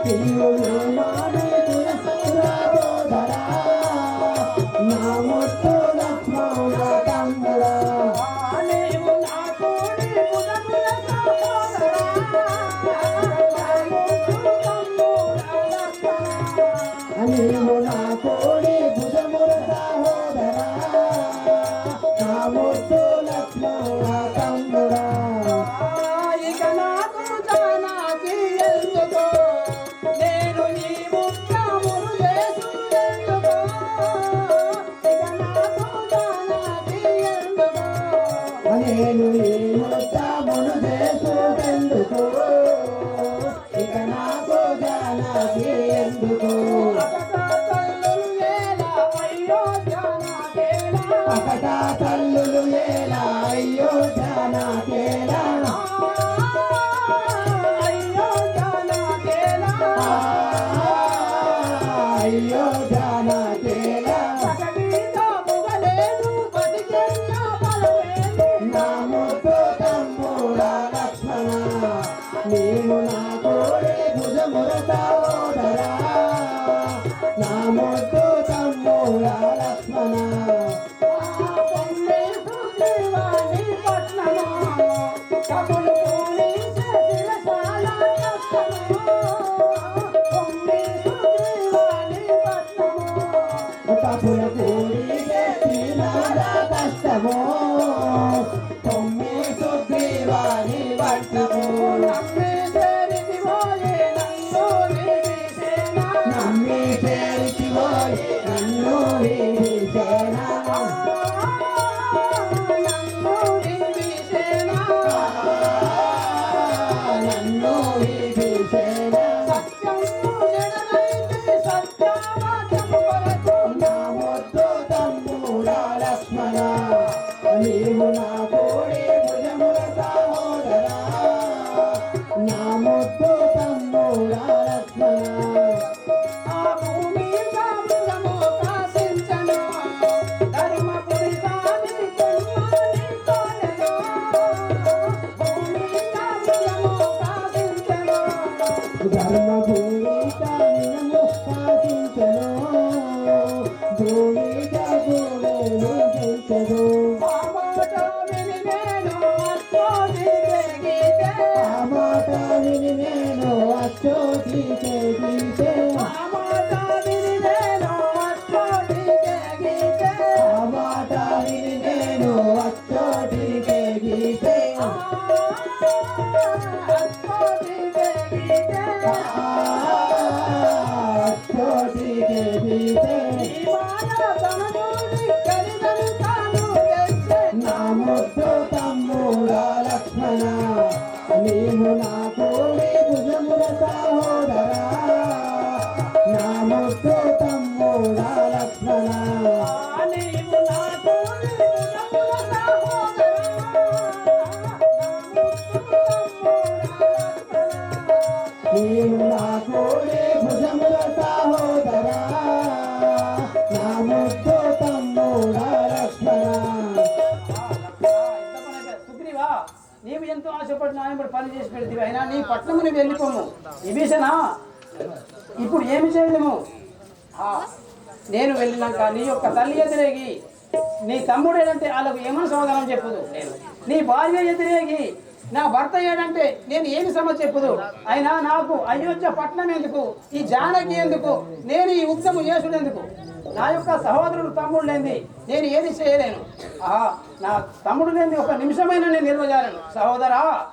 నీవు మాడి సహోదరా నా ముద్దు లక్ష్మణ తమ్ముడా నీవు నా కోడి భుజముల సహోదరా నీవు నా కోడి భుజముల సహోదరా నా ముద్దు లక్ష్మణ తమ్ముడా ఇక నాకు జానాకి ఎందుకో నేను ఈ ముత్తమును చేసుకుందుకో ఇక నాకు జానాకి ఎందుకో నేను ఈ ముత్తమును చేసుకుందుకో ఇక నాకు జానాకి ఎందుకో అకటా తల్లులు ఏలా అయ్యో జానాకేలా అయ్యో జానాకేలా అయ్యో జానాకేలా నా ముద్దు తమ్ముడా లక్ష్మణ నీవు నా కోడి భుజముల సహోదరా నా ముద్దు తమ్ముడా లక్ష్మణ కపుల కూడి కష్టమో తొమ్మి సుగ్రీవాని పట్టము నమ్మి చేరికి పోయి నన్ను వీసేనా నీవు నా కోడి భుజముల సహోదరా నా ముద్దు తమ్ముడా లక్ష్మణ ఆ భూమి కాములము కాసించను ధర్మపురి సాని కొన్నాని కోనెను భూమి కాములము కాసించను ధర్మపురి కాములము కాసించను భూమి కాములము కాసించను నేను అచ్చోటికే గీతే ఆ మాట విని నేను అచ్చోటికే గీతే నా ముద్దు తమ్ముడా లక్ష్మణ నీవు నా కోడి భుజముల సహోదరా నా ముద్దు తమ్ముడా లక్ష్మణ నీవు నా కోడి భుజముల సహోదరా నీవు నా కోడి భుజముల సహోదరా నా ముద్దు తమ్ముడా లక్ష్మణ నీవు ఎంతో ఆశపడి నాయనబడి పని చేసి పెడితే అయినా నీ పట్నము నువ్వు వెళ్ళిపోము విభీషణ ఇప్పుడు ఏమి చేయలేము నేను వెళ్ళినాక నీ యొక్క తల్లి ఎదురేగి నీ తమ్ముడు ఏదంటే వాళ్ళకు ఏమని సమాధానం చెప్పుదు నీ భార్య ఎదురేగి నా భర్త ఏడంటే నేను ఏమి సమస్య చెప్పుదు అయినా నాకు అయోధ్య పట్నం ఎందుకు ఈ జానకి ఎందుకు నేను ఈ ఉద్యమం చేసుడు ఎందుకు నా యొక్క సహోదరుడు తమ్ముడు లేని నేను ఏది చేయలేను నా తమ్ముడు లేని ఒక నిమిషమైన నేను నిర్వహించాలను సహోదరా